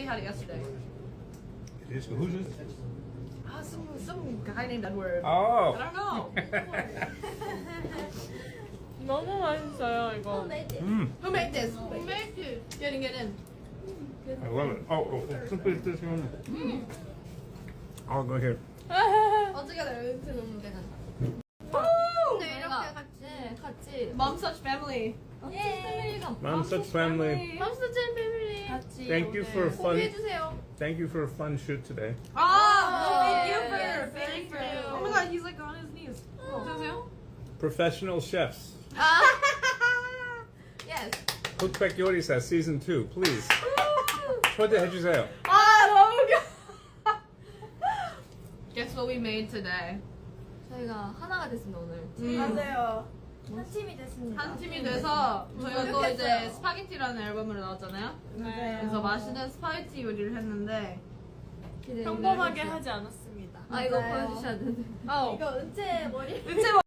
literally had it yesterday. It is. Who's this? Some guy named Edward. Oh. I don't know. 너무 맛있어요 이거. Who made this? Who made it? Getting it in. I love it. Oh, simply this one. I'll go here. 어떻게 이렇게 놓으면 되는 Woo! 같이 Mom such family. Mom, such family. 맘스터치 패밀리 같이. Thank you for fun. 해주세요. Thank you for a fun shoot today. Thank you yes, for. thank you. Oh my god, he's like on his knees. 보세요. Professional chefs. Yes. Cookback 요리사 season 2, please. 초대해주세요. 너무 웃겨. Guess what we made today? 저희가 하나가 됐습니다 오늘. 맞아요. 한 팀이 됐습니다. 한 팀이 돼서 저희가 또 이제 스파게티라는 앨범으로 나왔잖아요. 네. 그래서 맛있는 스파게티 요리를 했는데 기대해 평범하게 하지 않았습니다. 아 이거 보여주셔야 되는데. 이거 은채 머리. 은채